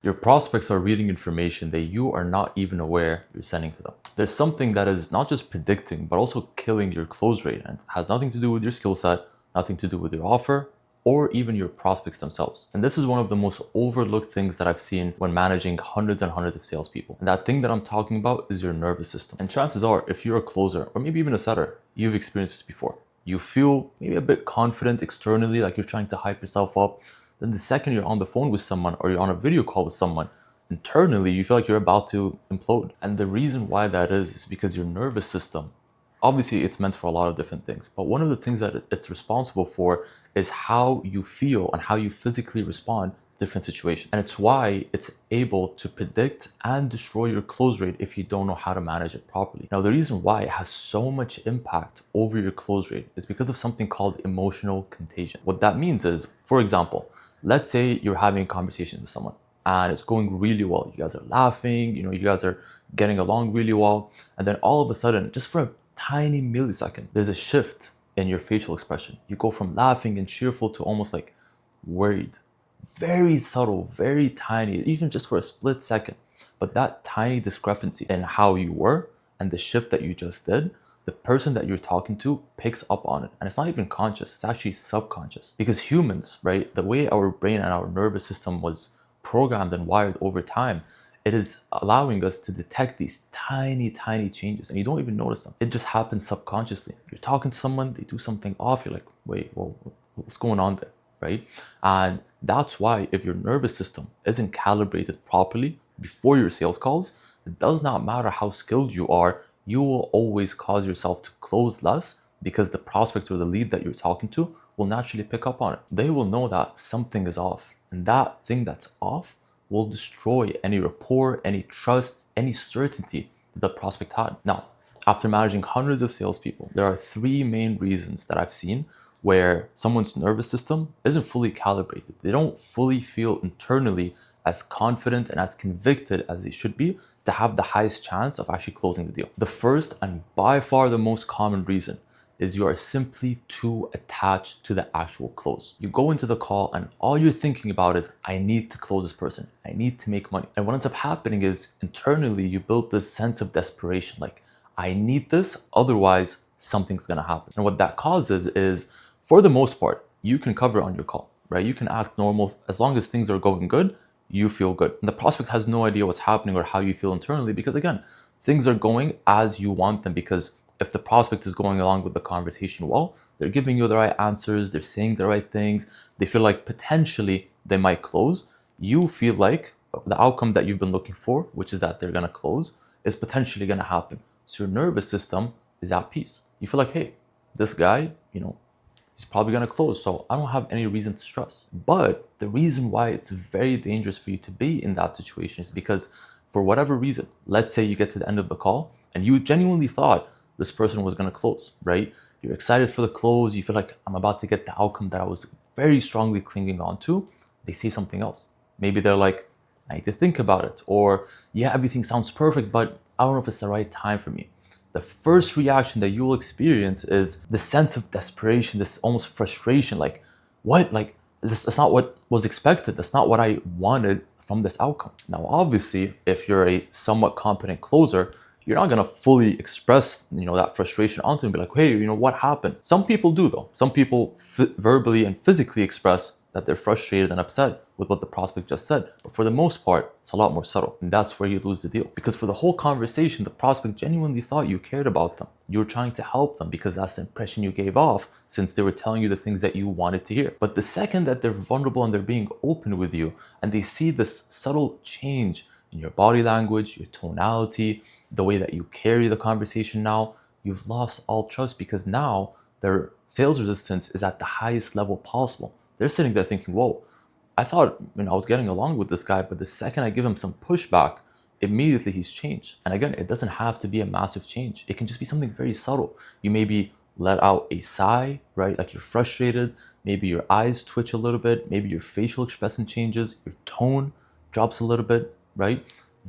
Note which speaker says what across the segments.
Speaker 1: Your prospects are reading information that you are not even aware you're sending to them. There's something that is not just predicting, but also killing your close rate, and it has nothing to do with your skill set, nothing to do with your offer, or even your prospects themselves. And this is one of the most overlooked things that I've seen when managing hundreds and hundreds of salespeople. And that thing that I'm talking about is your nervous system. And chances are, if you're a closer, or maybe even a setter, you've experienced this before. You feel maybe a bit confident externally, like you're trying to hype yourself up. Then the second you're on the phone with someone or you're on a video call with someone, internally you feel like you're about to implode. And the reason why that is because your nervous system, obviously it's meant for a lot of different things, but one of the things that it's responsible for is how you feel and how you physically respond to different situations. And it's why it's able to predict and destroy your close rate if you don't know how to manage it properly. Now, the reason why it has so much impact over your close rate is because of something called emotional contagion. What that means is, for example, let's say you're having a conversation with someone and it's going really well. You guys are laughing, you guys are getting along really well. And then all of a sudden, just for a tiny millisecond, there's a shift in your facial expression. You go from laughing and cheerful to almost like worried. Very subtle, very tiny, even just for a split second. But that tiny discrepancy in how you were and the shift that you just did, the person that you're talking to picks up on it. And it's not even conscious, it's actually subconscious. Because humans, right, the way our brain and our nervous system was programmed and wired over time, it is allowing us to detect these tiny, tiny changes, and you don't even notice them. It just happens subconsciously. You're talking to someone, they do something off, you're like, wait, well, what's going on there, right? And that's why if your nervous system isn't calibrated properly before your sales calls, it does not matter how skilled you are, you will always cause yourself to close less because the prospect or the lead that you're talking to will naturally pick up on it. They will know that something is off, and that thing that's off will destroy any rapport, any trust, any certainty that the prospect had. Now, after managing hundreds of salespeople, there are three main reasons that I've seen where someone's nervous system isn't fully calibrated. They don't fully feel internally as confident and as convicted as they should be to have the highest chance of actually closing the deal. The first and by far the most common reason is you are simply too attached to the actual close. You go into the call and all you're thinking about is, I need to close this person. I need to make money. And what ends up happening is internally you build this sense of desperation, like, I need this, otherwise something's gonna happen. And what that causes is, for the most part, you can cover on your call, right? You can act normal as long as things are going good, you feel good. And the prospect has no idea what's happening or how you feel internally because, again, things are going as you want them, because if the prospect is going along with the conversation well, they're giving you the right answers, they're saying the right things, they feel like potentially they might close. You feel like the outcome that you've been looking for, which is that they're gonna close, is potentially gonna happen. So your nervous system is at peace. You feel like, hey, this guy, he's probably gonna close, so I don't have any reason to stress. But the reason why it's very dangerous for you to be in that situation is because for whatever reason, let's say you get to the end of the call and you genuinely thought this person was gonna close, right? You're excited for the close, you feel like I'm about to get the outcome that I was very strongly clinging on to. They say something else. Maybe they're like, I need to think about it, or yeah, everything sounds perfect, but I don't know if it's the right time for me. The first reaction that you will experience is the sense of desperation, this almost frustration, like, what? Like, that's not what was expected. That's not what I wanted from this outcome. Now, obviously, if you're a somewhat competent closer, you're not gonna fully express, that frustration onto them, be like, hey, what happened? Some people do though. Some people verbally and physically express that they're frustrated and upset with what the prospect just said. But for the most part, it's a lot more subtle. And that's where you lose the deal. Because for the whole conversation, the prospect genuinely thought you cared about them. You were trying to help them because that's the impression you gave off, since they were telling you the things that you wanted to hear. But the second that they're vulnerable and they're being open with you, and they see this subtle change in your body language, your tonality, the way that you carry the conversation now, you've lost all trust, because now their sales resistance is at the highest level possible. They're sitting there thinking, whoa, I thought I was getting along with this guy, but the second I give him some pushback, immediately he's changed. And again, it doesn't have to be a massive change. It can just be something very subtle. You maybe let out a sigh, right? Like you're frustrated. Maybe your eyes twitch a little bit. Maybe your facial expression changes. Your tone drops a little bit, right?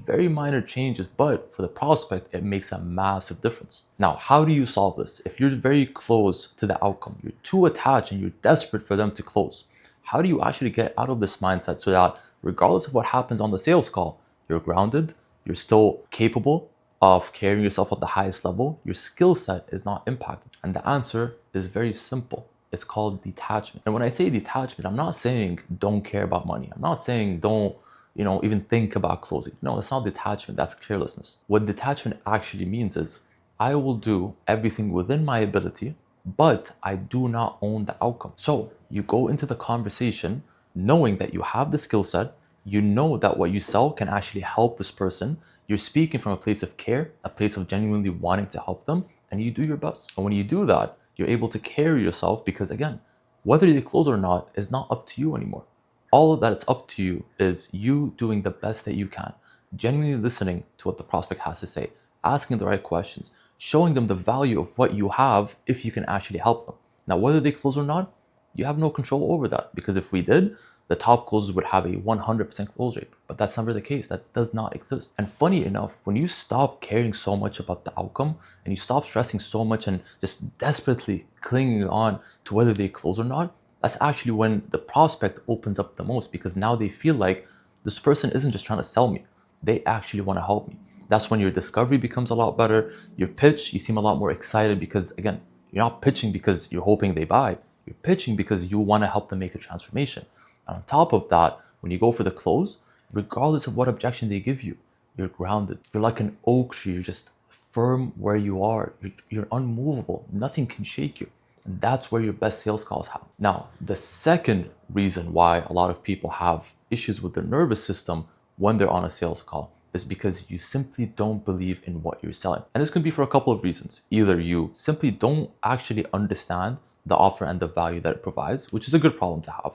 Speaker 1: Very minor changes, but for the prospect, it makes a massive difference. Now, how do you solve this? If you're very close to the outcome, you're too attached and you're desperate for them to close, how do you actually get out of this mindset so that regardless of what happens on the sales call, you're grounded, you're still capable of carrying yourself at the highest level, your skill set is not impacted. And the answer is very simple. It's called detachment. And when I say detachment, I'm not saying don't care about money. I'm not saying don't, even think about closing. No, that's not detachment, that's carelessness. What detachment actually means is I will do everything within my ability, but I do not own the outcome. So you go into the conversation knowing that you have the skill set, you know that what you sell can actually help this person. You're speaking from a place of care, a place of genuinely wanting to help them, and you do your best. And when you do that, you're able to carry yourself because, again, whether they close or not is not up to you anymore. All that it's up to you is you doing the best that you can, genuinely listening to what the prospect has to say, asking the right questions, showing them the value of what you have if you can actually help them. Now, whether they close or not, you have no control over that, because if we did, the top closers would have a 100% close rate, but that's never the case. That does not exist. And funny enough, when you stop caring so much about the outcome and you stop stressing so much and just desperately clinging on to whether they close or not, that's actually when the prospect opens up the most, because now they feel like this person isn't just trying to sell me, they actually want to help me. That's when your discovery becomes a lot better. Your pitch, you seem a lot more excited because, again, you're not pitching because you're hoping they buy. You're pitching because you want to help them make a transformation. And on top of that, when you go for the close, regardless of what objection they give you, you're grounded. You're like an oak tree. You're just firm where you are. You're unmovable. Nothing can shake you. And that's where your best sales calls happen. Now, the second reason why a lot of people have issues with their nervous system when they're on a sales call is because you simply don't believe in what you're selling. And this can be for a couple of reasons. Either you simply don't actually understand the offer and the value that it provides, which is a good problem to have.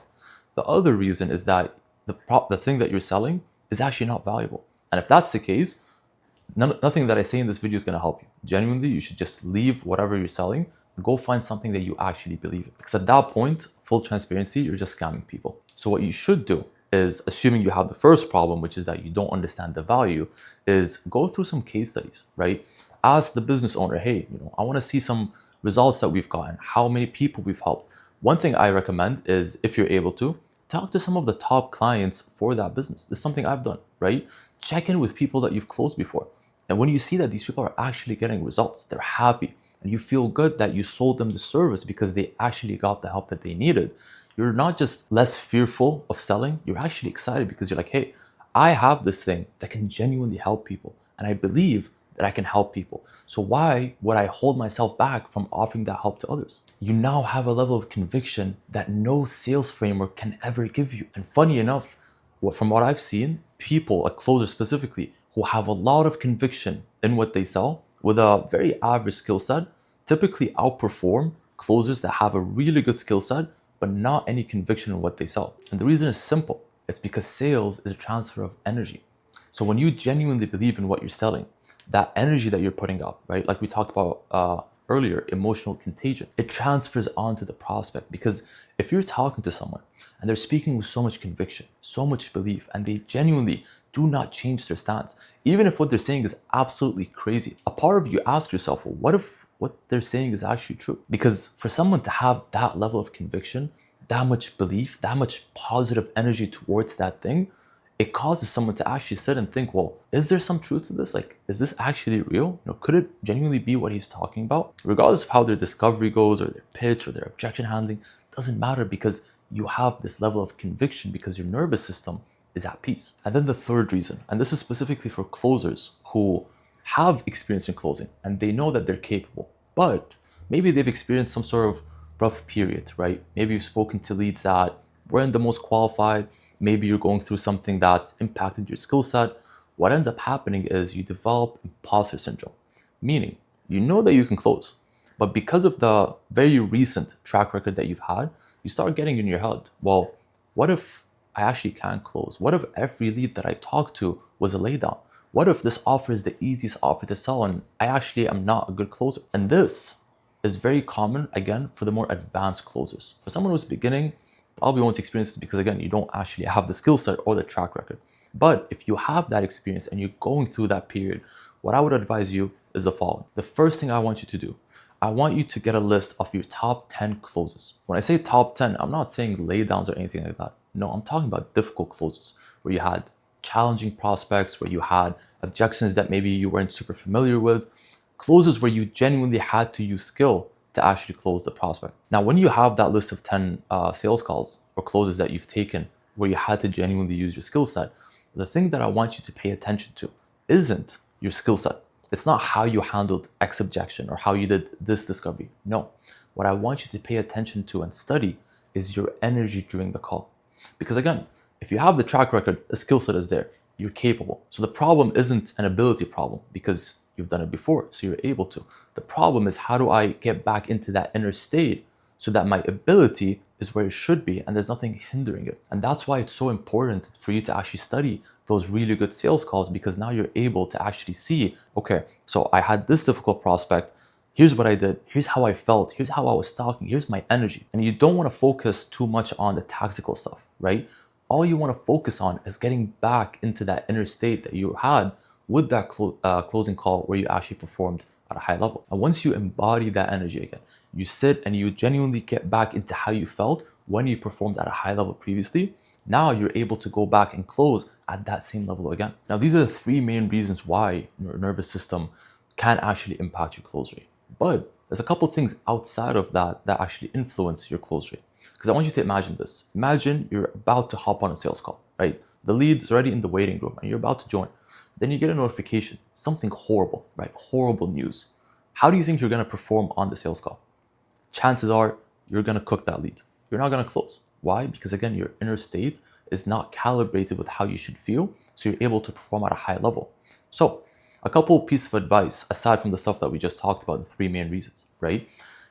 Speaker 1: The other reason is that the thing that you're selling is actually not valuable. And if that's the case, nothing that I say in this video is going to help you. Genuinely, you should just leave whatever you're selling and go find something that you actually believe in. Because at that point, full transparency, you're just scamming people. So what you should do is, assuming you have the first problem, which is that you don't understand the value, is go through some case studies, right? Ask the business owner, hey, I want to see some results that we've gotten, how many people we've helped. One thing I recommend is, if you're able to, talk to some of the top clients for that business. This is something I've done, right? Check in with people that you've closed before. And when you see that these people are actually getting results, they're happy, and you feel good that you sold them the service because they actually got the help that they needed, you're not just less fearful of selling, you're actually excited because you're like, hey, I have this thing that can genuinely help people, and I believe that I can help people. So why would I hold myself back from offering that help to others? You now have a level of conviction that no sales framework can ever give you. And funny enough, from what I've seen, people, like closers specifically, who have a lot of conviction in what they sell with a very average skill set, typically outperform closers that have a really good skill set but not any conviction in what they sell. And the reason is simple. It's because sales is a transfer of energy. So when you genuinely believe in what you're selling, that energy that you're putting up, right? Like we talked about earlier, emotional contagion, it transfers onto the prospect. Because if you're talking to someone and they're speaking with so much conviction, so much belief, and they genuinely do not change their stance, even if what they're saying is absolutely crazy, a part of you asks yourself, well, what if what they're saying is actually true? Because for someone to have that level of conviction, that much belief, that much positive energy towards that thing, it causes someone to actually sit and think, well, is there some truth to this? Like, is this actually real? Could it genuinely be what he's talking about? Regardless of how their discovery goes or their pitch or their objection handling, doesn't matter, because you have this level of conviction because your nervous system is at peace. And then the third reason, and this is specifically for closers who have experience in closing and they know that they're capable, but maybe they've experienced some sort of rough period, right? Maybe you've spoken to leads that weren't the most qualified. Maybe you're going through something that's impacted your skill set. What ends up happening is you develop imposter syndrome, meaning you know that you can close, but because of the very recent track record that you've had, you start getting in your head, well, what if I actually can't close? What if every lead that I talk to was a laydown? What if this offer is the easiest offer to sell and I actually am not a good closer? And this is very common, again, for the more advanced closers. For someone who's beginning, probably won't experience this because, again, you don't actually have the skill set or the track record. But if you have that experience and you're going through that period, what I would advise you is the following. The first thing I want you to do, I want you to get a list of your top 10 closes. When I say top 10, I'm not saying laydowns or anything like that. No, I'm talking about difficult closes where you had challenging prospects, where you had objections that maybe you weren't super familiar with, closes where you genuinely had to use skill to actually close the prospect. Now, when you have that list of 10 sales calls or closes that you've taken where you had to genuinely use your skill set, the thing that I want you to pay attention to isn't your skill set. It's not how you handled X objection or how you did this discovery. No, what I want you to pay attention to and study is your energy during the call. Because again, if you have the track record, the skill set is there, you're capable. So the problem isn't an ability problem because you've done it before, so you're able to. The problem is, how do I get back into that inner state so that my ability is where it should be and there's nothing hindering it? And that's why it's so important for you to actually study those really good sales calls, because now you're able to actually see, okay, so I had this difficult prospect, here's what I did, here's how I felt, here's how I was talking, here's my energy. And you don't want to focus too much on the tactical stuff, right? All you want to focus on is getting back into that inner state that you had with that closing call where you actually performed at a high level. And once you embody that energy again, you sit and you genuinely get back into how you felt when you performed at a high level previously. Now you're able to go back and close at that same level again. Now, these are the three main reasons why your nervous system can actually impact your close rate. But there's a couple things outside of that that actually influence your close rate. Because I want you to imagine this. Imagine you're about to hop on a sales call, right? The lead is already in the waiting room and you're about to join. Then you get a notification, something horrible, right? Horrible news. How do you think you're going to perform on the sales call? Chances are you're going to cook that lead. You're not going to close. Why? Because again, your inner state is not calibrated with how you should feel, so you're able to perform at a high level. So a couple pieces of advice, aside from the stuff that we just talked about, the three main reasons, right?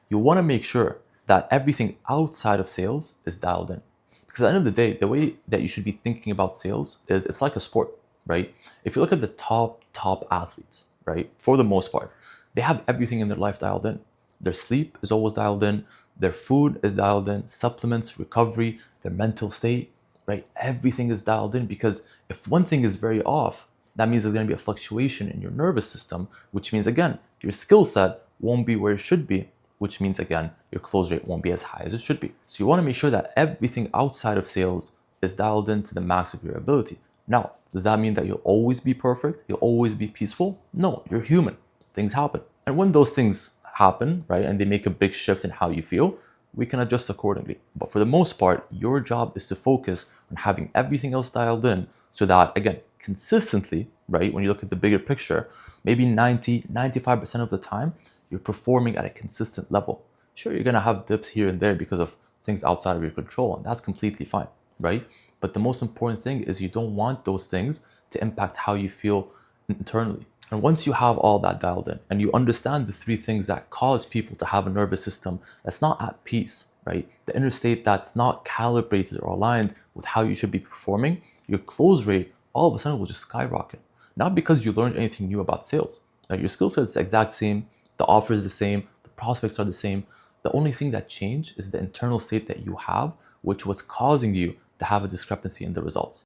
Speaker 1: You want to make sure that everything outside of sales is dialed in. Because at the end of the day, the way that you should be thinking about sales is it's like a sport, right? If you look at the top athletes, right, for the most part, they have everything in their life dialed in. Their sleep is always dialed in. Their food is dialed in. Supplements, recovery, their mental state, right? Everything is dialed in, because if one thing is very off, that means there's going to be a fluctuation in your nervous system, which means, again, your skill set won't be where it should be, which means, again, your close rate won't be as high as it should be. So you want to make sure that everything outside of sales is dialed in to the max of your ability. Now, does that mean that you'll always be perfect? You'll always be peaceful? No, you're human. Things happen. And when those things happen, right, and they make a big shift in how you feel, we can adjust accordingly. But for the most part, your job is to focus on having everything else dialed in so that, again, consistently, right, when you look at the bigger picture, maybe 95% of the time, you're performing at a consistent level. Sure, you're going to have dips here and there because of things outside of your control, and that's completely fine, right? But the most important thing is you don't want those things to impact how you feel internally. And once you have all that dialed in and you understand the three things that cause people to have a nervous system that's not at peace, right? The inner state that's not calibrated or aligned with how you should be performing, your close rate all of a sudden will just skyrocket. Not because you learned anything new about sales. Now, your skill set is the exact same, the offer is the same, the prospects are the same. The only thing that changed is the internal state that you have, which was causing you to have a discrepancy in the results.